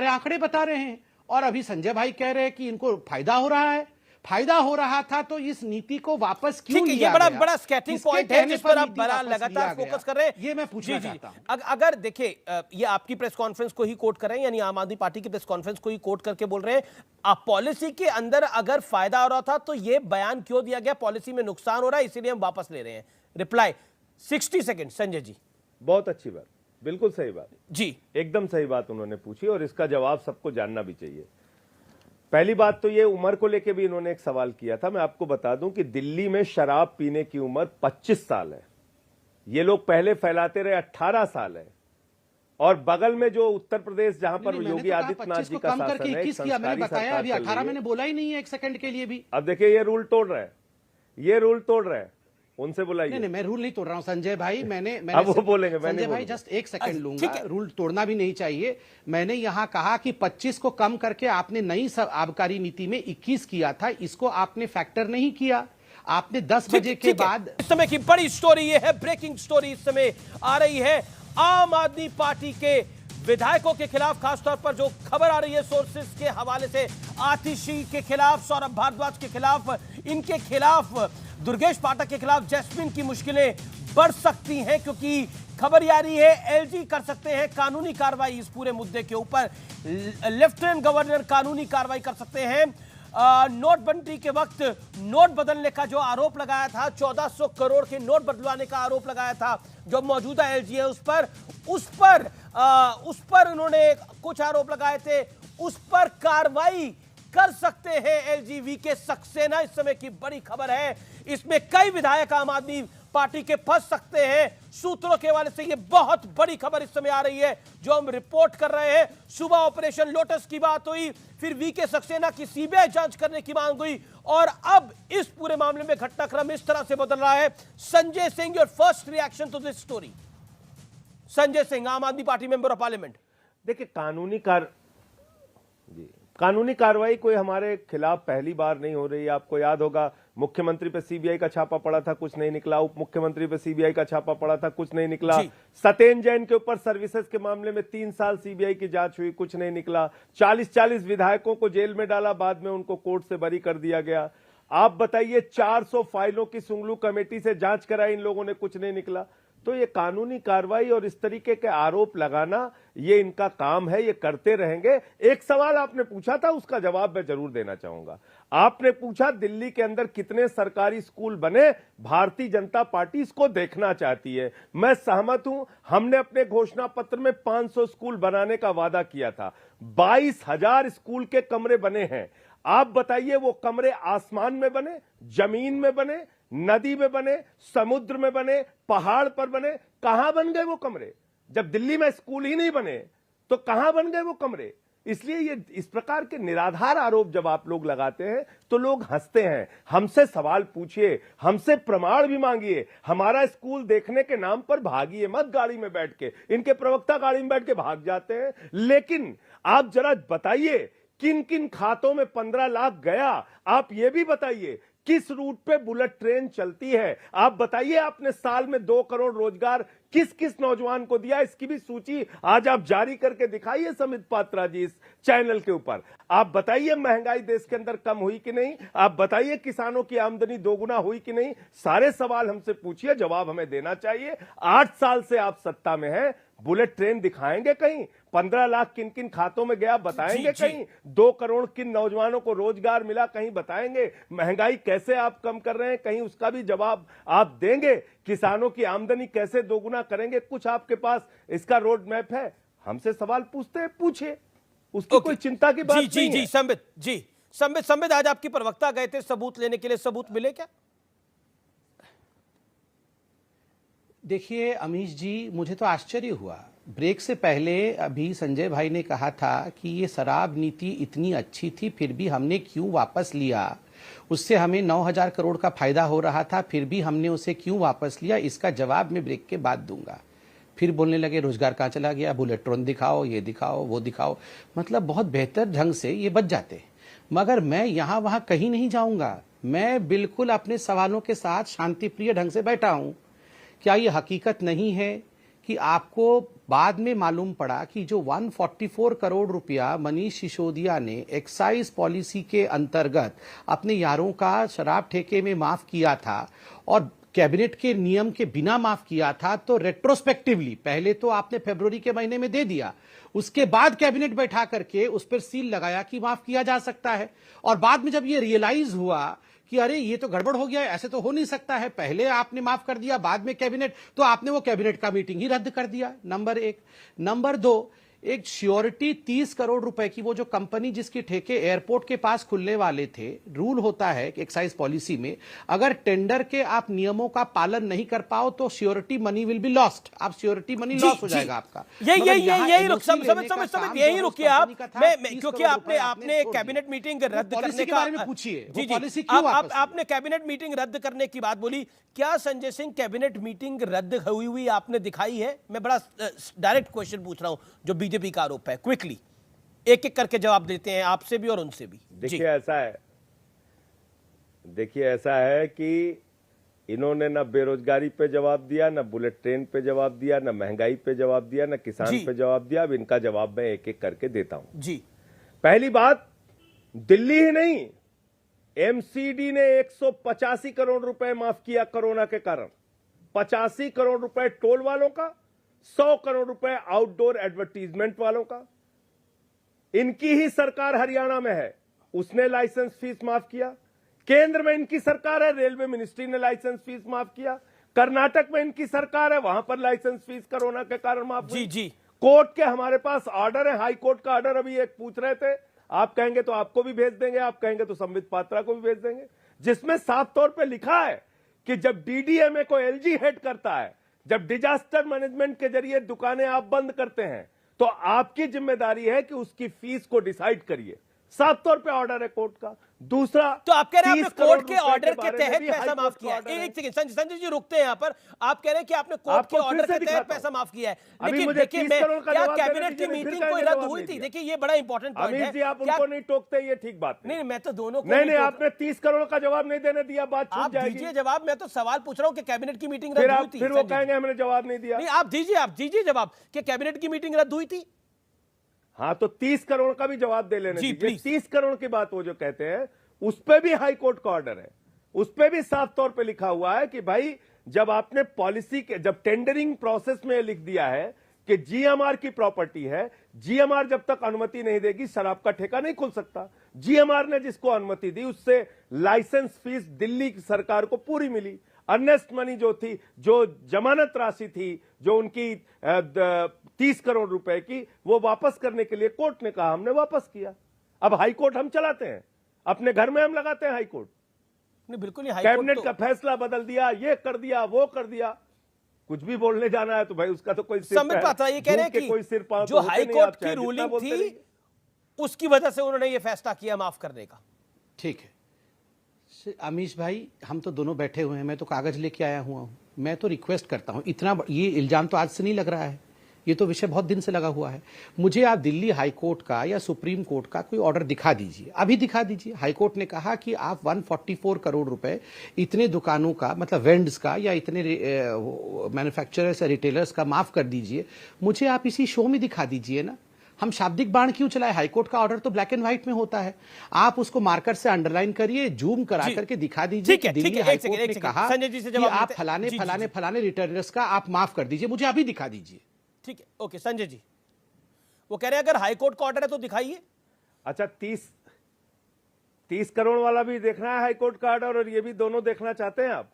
आंकड़े बता रहे हैं। और अभी संजय भाई कह रहे हैं कि इनको फायदा हो रहा है। फायदा हो रहा था तो इस नीति को वापस क्यों लिया गया? ये बड़ा स्केटिंग पॉइंट है जिस पर आप बड़ा लगातार फोकस कर रहे हैं। ये मैं पूछना चाहता हूं। अगर देखिए, ये आपकी प्रेस कॉन्फ्रेंस को ही कोट कर रहे हैं, यानी आम आदमी पार्टी की प्रेस कॉन्फ्रेंस को ही कोट करके बोल रहे हैं, आप पॉलिसी के अंदर अगर फायदा हो रहा था तो ये बयान क्यों दिया गया? पॉलिसी में नुकसान हो रहा है इसीलिए हम वापस ले रहे हैं। Reply 60 second. संजय जी, बहुत अच्छी बात, बिल्कुल सही बात जी, एकदम सही बात उन्होंने पूछी और इसका जवाब सबको जानना भी चाहिए। पहली बात तो ये उम्र को लेके भी इन्होंने एक सवाल किया था। मैं आपको बता दूं कि दिल्ली में शराब पीने की उम्र 25 साल है। ये लोग पहले फैलाते रहे 18 साल है। और बगल में जो उत्तर प्रदेश जहां पर योगी आदित्यनाथ जी का शासन है, 21 किया मैंने बताया, अभी 18 मैंने बोला ही नहीं है एक सेकंड के लिए भी। अब देखिए ये रूल तोड़ रहा है, ये रूल तोड़ रहा है, उनसे बुलाइए। नहीं, मैं रूल नहीं तोड़ रहा हूं संजय भाई। मैंने अब वो बोलेंगे, संजय भाई जस्ट एक सेकंड लूंगा। रूल तोड़ना भी नहीं चाहिए। मैंने यहां कहा कि 25 को कम करके आपने नई आबकारी नीति में 21 किया था, इसको आपने फैक्टर नहीं किया। आपने 10 बजे के बाद। इस समय की बड़ी स्टोरी ये है, ब्रेकिंग स्टोरी इस समय आ रही है। आम आदमी पार्टी के विधायकों के खिलाफ, खासतौर पर जो खबर आ रही है सोर्सेस के हवाले से, आतिशी के खिलाफ, सौरभ भारद्वाज के खिलाफ, इनके खिलाफ, दुर्गेश पाठक के खिलाफ जैस्मिन की मुश्किलें बढ़ सकती हैं, क्योंकि खबर आ रही है एलजी कर सकते हैं कानूनी कार्रवाई इस पूरे मुद्दे के ऊपर। लेफ्टिनेंट गवर्नर कानूनी कार्रवाई कर सकते हैं। नोटबंदी के वक्त नोट बदलने का जो आरोप लगाया था, 1400 करोड़ के नोट बदलवाने का आरोप लगाया था जो मौजूदा एलजी है, उस पर उन्होंने कुछ आरोप लगाए थे, उस पर कार्रवाई कर सकते हैं एलजीवी के सक्सेना। इस समय की बड़ी खबर है, इसमें कई विधायक आम आदमी पार्टी के फंस सकते हैं। सूत्रों के हवाले से यह बहुत बड़ी खबर इस समय आ रही है जो हम रिपोर्ट कर रहे हैं। सुबह ऑपरेशन लोटस की बात हुई, फिर वीके सक्सेना की सीबीआई जांच करने की मांग हुई, और अब इस पूरे मामले में घटनाक्रम इस तरह से बदल रहा है। Sanjay Singh, your first reaction to this story. Sanjay Singh, Aam Aadmi party member of parliament. देखिए, कानूनी कार्रवाई कोई हमारे खिलाफ पहली बार नहीं हो रही है। आपको याद होगा, मुख्यमंत्री पे सीबीआई का छापा पड़ा था, कुछ नहीं निकला। उप मुख्यमंत्री पे सीबीआई का छापा पड़ा था, कुछ नहीं निकला। सत्येंद्र जैन के ऊपर सर्विसेज के मामले में 3 साल सीबीआई की जांच हुई, कुछ नहीं निकला। 40-40 विधायकों को जेल में डाला, बाद में उनको कोर्ट से बरी कर दिया गया। आप बताइए, 400 फाइलों की सुंगलू कमेटी से जांच कराई इन लोगों ने, कुछ नहीं निकला। तो ये कानूनी कार्रवाई और इस तरीके के आरोप लगाना, ये इनका काम है, ये करते रहेंगे। एक सवाल आपने पूछा था, उसका जवाब मैं जरूर देना चाहूंगा। आपने पूछा दिल्ली के अंदर कितने सरकारी स्कूल बने, भारतीय जनता पार्टी इसको देखना चाहती है। मैं सहमत हूं। हमने अपने घोषणा पत्र में 500 स्कूल बनाने का वादा किया था। 22,000 स्कूल के कमरे बने हैं। आप बताइए, वो कमरे आसमान में बने, जमीन में बने, नदी में बने, समुद्र में बने, पहाड़ पर बने? कहां बन गए वो कमरे? जब दिल्ली में स्कूल ही नहीं बने तो कहां बन गए वो कमरे? इसलिए ये इस प्रकार के निराधार आरोप जब आप लोग लगाते हैं तो लोग हंसते हैं। हमसे सवाल पूछिए, हमसे प्रमाण भी मांगिए। हमारा स्कूल देखने के नाम पर भागिए मत गाड़ी में बैठ के। इनके प्रवक्ता गाड़ी में बैठ के भाग जाते हैं। लेकिन आप जरा बताइए, किन किन खातों में 15 लाख गया? आप ये भी बताइए, किस रूट पे बुलेट ट्रेन चलती है? आप बताइए, आपने साल में 2 करोड़ रोजगार किस किस नौजवान को दिया? इसकी भी सूची आज आप जारी करके दिखाइए समित पात्रा जी इस चैनल के ऊपर। आप बताइए, महंगाई देश के अंदर कम हुई कि नहीं? आप बताइए, किसानों की आमदनी दोगुना हुई कि नहीं? सारे सवाल हमसे पूछिए, जवाब हमें देना चाहिए। 8 साल से आप सत्ता में हैं, बुलेट ट्रेन दिखाएंगे कहीं? 15 लाख किन किन खातों में गया बताएंगे कहीं? 2 करोड़ किन नौजवानों को रोजगार मिला कहीं बताएंगे? महंगाई कैसे आप कम कर रहे हैं कहीं उसका भी जवाब आप देंगे? किसानों की आमदनी कैसे दोगुना करेंगे? कुछ आपके पास इसका रोड मैप है? हमसे सवाल पूछते हैं, पूछे, उसकी कोई चिंता की बात नहीं है। संबित, आज आपकी प्रवक्ता गए थे सबूत लेने के लिए, सबूत मिले क्या? देखिए अमीश जी, मुझे तो आश्चर्य हुआ। ब्रेक से पहले अभी संजय भाई ने कहा था कि ये शराब नीति इतनी अच्छी थी फिर भी हमने क्यों वापस लिया, उससे हमें 9,000 करोड़ का फायदा हो रहा था फिर भी हमने उसे क्यों वापस लिया, इसका जवाब मैं ब्रेक के बाद दूंगा। फिर बोलने लगे रोजगार कहाँ चला गया, बुलेट ट्रेन दिखाओ, ये दिखाओ, वो दिखाओ। मतलब बहुत बेहतर ढंग से ये बच जाते। मगर मैं यहाँ वहाँ कहीं नहीं जाऊँगा। मैं बिल्कुल अपने सवालों के साथ शांतिप्रिय ढंग से बैठा हूँ। क्या ये हकीकत नहीं है कि आपको बाद में मालूम पड़ा कि जो 144 करोड़ रुपया मनीष सिसोदिया ने एक्साइज पॉलिसी के अंतर्गत अपने यारों का शराब ठेके में माफ किया था और कैबिनेट के नियम के बिना माफ किया था, तो रेट्रोस्पेक्टिवली पहले तो आपने फरवरी के महीने में दे दिया, उसके बाद कैबिनेट बैठा करके उस पर सील लगाया कि माफ किया जा सकता है, और बाद में जब ये रियलाइज हुआ कि अरे ये तो गड़बड़ हो गया है, ऐसे तो हो नहीं सकता है, पहले आपने माफ कर दिया बाद में कैबिनेट, तो आपने वो कैबिनेट का मीटिंग ही रद्द कर दिया। नंबर एक। नंबर दो, एक श्योरिटी 30 करोड़ रुपए की, वो जो कंपनी जिसकी ठेके एयरपोर्ट के पास खुलने वाले थे, रूल होता है एक्साइज पॉलिसी में, अगर टेंडर के आप नियमों का पालन नहीं कर पाओ तो surety money will be lost, आप श्योरिटी मनी लॉस हो जाएगा आपका। यही रुकिए आप, क्योंकि आपने कैबिनेट मीटिंग रद्द करने का बारे में पूछिए, जी आपने कैबिनेट मीटिंग रद्द करने की बात बोली, क्या संजय सिंह कैबिनेट मीटिंग रद्द हुई आपने दिखाई है? मैं बड़ा डायरेक्ट क्वेश्चन पूछ रहा हूं जो बीजेपी का आरोप है, क्विकली एक एक करके जवाब देते हैं, आपसे भी और उनसे भी। देखिए ऐसा है कि इन्होंने ना बेरोजगारी पे जवाब दिया, ना बुलेट ट्रेन पे जवाब दिया, ना महंगाई पे जवाब दिया, ना किसान पे जवाब दिया। अब इनका जवाब मैं एक एक करके देता हूं। जी, पहली बात, दिल्ली ही नहीं, एमसीडी ने 185 करोड़ रुपए माफ किया कोरोना के कारण। 85 करोड़ रुपए टोल वालों का, 100 करोड़ रुपए आउटडोर एडवर्टीजमेंट वालों का। इनकी ही सरकार हरियाणा में है, उसने लाइसेंस फीस माफ किया। केंद्र में इनकी सरकार है, रेलवे मिनिस्ट्री ने लाइसेंस फीस माफ किया। कर्नाटक में इनकी सरकार है, वहां पर लाइसेंस फीस कोरोना के कारण माफ हुई। जी। कोर्ट के हमारे पास ऑर्डर है, हाई कोर्ट का ऑर्डर, अभी एक पूछ रहे थे, आप कहेंगे तो आपको भी भेज देंगे, आप कहेंगे तो संबित पात्रा को भी भेज देंगे, जिसमें साफ तौर पे लिखा है कि जब डीडीएमए को एलजी हेड करता है, जब डिजास्टर मैनेजमेंट के जरिए दुकानें आप बंद करते हैं, तो आपकी जिम्मेदारी है कि उसकी फीस को डिसाइड करिए। साफ तौर पे ऑर्डर है कोर्ट का। दूसरा, तो आप कह रहे हैं आपने कोर्ट के ऑर्डर के तहत पैसा माफ किया है। एक सेकंड संजय जी रुकते हैं यहां पर। आप कह रहे हैं कि आपने कोर्ट के ऑर्डर के तहत पैसा माफ किया है, लेकिन देखिए क्या कैबिनेट की मीटिंग कोई रद्द हुई थी? देखिए ये बड़ा इंपॉर्टेंट पॉइंट है। अमित जी, आप उनको नहीं टोकते, ये ठीक बात नहीं। मैं तो दोनों को नहीं, आपने 30 करोड़ का जवाब नहीं देने दिया, बात छूट जाएगी। आप दीजिए जवाब, मैं तो सवाल पूछ रहा हूं कि कैबिनेट की मीटिंग रद्द हुई थी। फिर वो कहेंगे हमने जवाब नहीं दिया। नहीं, आप दीजिए जवाब कि कैबिनेट की मीटिंग रद्द हुई थी। हाँ, तो 30 करोड़ का भी जवाब दे लेने दीजिए। 30 करोड़ की बात वो जो कहते हैं, उस पे भी हाई कोर्ट का ऑर्डर है, उस पे भी साफ तौर पे लिखा हुआ है कि भाई जब आपने पॉलिसी के, जब टेंडरिंग प्रोसेस में लिख दिया है कि जीएमआर की प्रॉपर्टी है, जीएमआर जब तक अनुमति नहीं देगी शराब का ठेका नहीं खुल सकता। जीएमआर ने जिसको अनुमति दी उससे लाइसेंस फीस दिल्ली की सरकार को पूरी मिली। अर्नेस्ट मनी जो थी, जो जमानत राशि थी, जो उनकी 30 करोड़ रुपए की, वो वापस करने के लिए कोर्ट ने कहा, हमने वापस किया। अब हाई कोर्ट हम चलाते हैं, अपने घर में हम लगाते हैं हाई कोर्ट। नहीं, बिल्कुल नहीं। कैबिनेट का फैसला बदल दिया, ये कर दिया, वो कर दिया। कुछ भी बोलने जाना है तो भाई उसका तो कोई सिर समझ पाता है। ये कह रहे हैं कि कोई सिर पांव जो हाई कोर्ट की रूलिंग थी उसकी वजह से उन्होंने ये फैसला किया माफ करने का। ठीक है अमीश भाई, हम तो दोनों बैठे हुए हैं, मैं तो कागज लेके आया हुआ हूं। मैं तो रिक्वेस्ट करता हूं, इतना ये इल्जाम तो आज से नहीं लग रहा है, ये तो विषय बहुत दिन से लगा हुआ है। मुझे आप दिल्ली हाई कोर्ट का या सुप्रीम कोर्ट का कोई ऑर्डर दिखा दीजिए, अभी दिखा दीजिए। हाई कोर्ट ने कहा कि आप 144 करोड़ रुपए इतने दुकानों का, मतलब वेंड्स का या इतने मैन्युफैक्चरर्स या रिटेलर्स का माफ कर दीजिए। मुझे आप इसी शो में दिखा दीजिए ना। हम शाब्दिक बाण क्यों चलाए? हाईकोर्ट का ऑर्डर तो ब्लैक एंड व्हाइट में होता है। आप उसको मार्कर से अंडरलाइन करिए, जूम करा करके दिखा दीजिए कि दिल्ली हाईकोर्ट ने कहा कि आप फलाने फलाने फलाने रिटर्नर्स का आप माफ कर दीजिए। मुझे अभी दिखा दीजिए। ठीक है, ओके संजय जी, वो कह रहे हैं अगर हाईकोर्ट का ऑर्डर है तो दिखाइए। अच्छा, 30 करोड़ वाला भी देखना है हाईकोर्ट का ऑर्डर, और ये भी दोनों देखना चाहते हैं आप?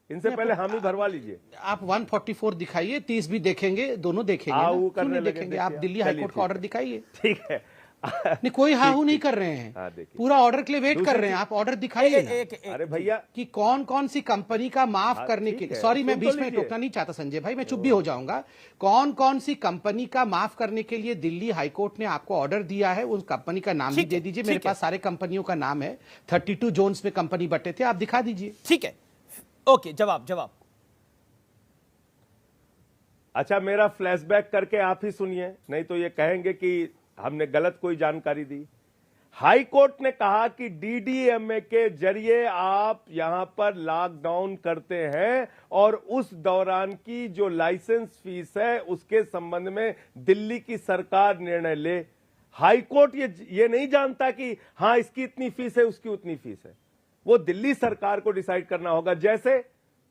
इनसे पहले हामी भरवा लीजिए। आप 144 दिखाइए, 30 भी देखेंगे, दोनों देखेंगे ना, क्यों नहीं देखेंगे? आप दिल्ली हाईकोर्ट का ऑर्डर दिखाइए। ठीक है। नहीं, कोई हाहू नहीं कर रहे हैं, पूरा ऑर्डर के लिए वेट कर रहे हैं। आप ऑर्डर दिखाइए ना। अरे भैया, कि कौन कौन सी कंपनी का माफ करने के लिए, सॉरी मैं बीच में टोकना नहीं चाहता संजय भाई, मैं चुप भी हो जाऊंगा। कौन कौन सी कंपनी का माफ करने के लिए दिल्ली हाईकोर्ट ने आपको ऑर्डर दिया है, उस कंपनी का नाम भी दे दीजिए। मेरे पास सारे कंपनियों का नाम है, 32 जोन्स में कंपनी बटे थे, आप दिखा दीजिए। ठीक है, ओके, जवाब। अच्छा, मेरा फ्लैशबैक करके आप ही सुनिए, नहीं तो ये कहेंगे कि हमने गलत कोई जानकारी दी। हाई कोर्ट ने कहा कि डीडीएमए के जरिए आप यहां पर लॉकडाउन करते हैं और उस दौरान की जो लाइसेंस फीस है उसके संबंध में दिल्ली की सरकार निर्णय ले। हाई कोर्ट ये नहीं जानता कि हां इसकी इतनी फीस है उसकी उतनी फीस है, वो दिल्ली सरकार को डिसाइड करना होगा। जैसे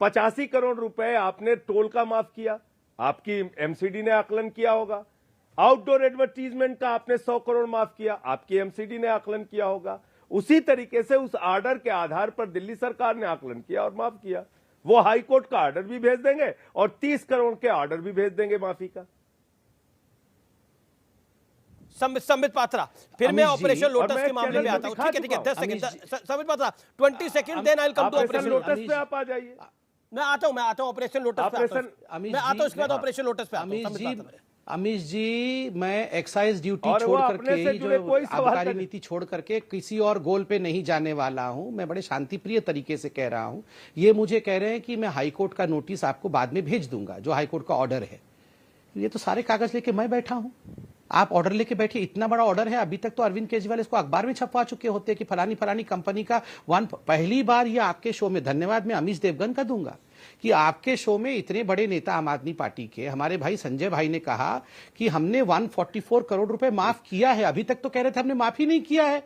85 करोड़ रुपए आपने टोल का माफ किया, आपकी एमसीडी ने आकलन किया होगा। आउटडोर एडवर्टीजमेंट का आपने 100 करोड़ माफ किया, आपकी एमसीडी ने आकलन किया होगा। उसी तरीके से उस आर्डर के आधार पर दिल्ली सरकार ने आकलन किया और माफ किया। वो हाई कोर्ट का आर्डर भी भेज देंगे और 30 करोड़ के आर्डर भी भेज देंगे माफी का। संबित पात्रा, फिर मैं अमित जी, ऑपरेशन और लोटस मैं के मामले में चैनल आता हूं। में ठीक है दिखा 10 Amit second Sambit Patra 20 second, then I will come to operation operation lotus lotus. पे आप आ जाइए। मैं आता हूं ऑपरेशन लोटस पे आता हूं। अमित मैं आता जी, हूं इसके बाद हाँ। ऑपरेशन लोटस पे आता हूं। अमित संबित जी, पात्रा। अमित जी, मैं एक्साइज ड्यूटी और वो छोड़ अपने करके से ही जुड़े जो कोई सवाल आबकारी कर- नीति छोड़ करके किसी और गोल पे नहीं जाने वाला हूं। मैं बड़े शांतिप्रिय तरीके से कह रहा हूं। ये मुझे कह रहे हैं कि मैं हाई कोर्ट का नोटिस आपको बाद में भेज दूंगा, जो हाई कोर्ट का ऑर्डर है। ये तो सारे कागज लेके मैं बैठा हूं, आप ऑर्डर लेके बैठे। इतना बड़ा ऑर्डर है, अभी तक तो अरविंद केजरीवाल इसको अखबार में छपवा चुके होते कि फलानी फलानी कंपनी का पहली बार ये आपके शो में, धन्यवाद मैं अमीश देवगन का दूंगा कि आपके शो में इतने बड़े नेता आम आदमी पार्टी के हमारे भाई संजय भाई ने कहा कि हमने 144 करोड़ रुपए माफ किया है। अभी तक तो कह रहे थे हमने माफ ही नहीं किया है,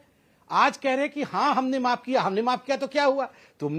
आज कह रहे हैं कि हाँ हमने माफ किया। हमने माफ किया तो क्या हुआ? तुमने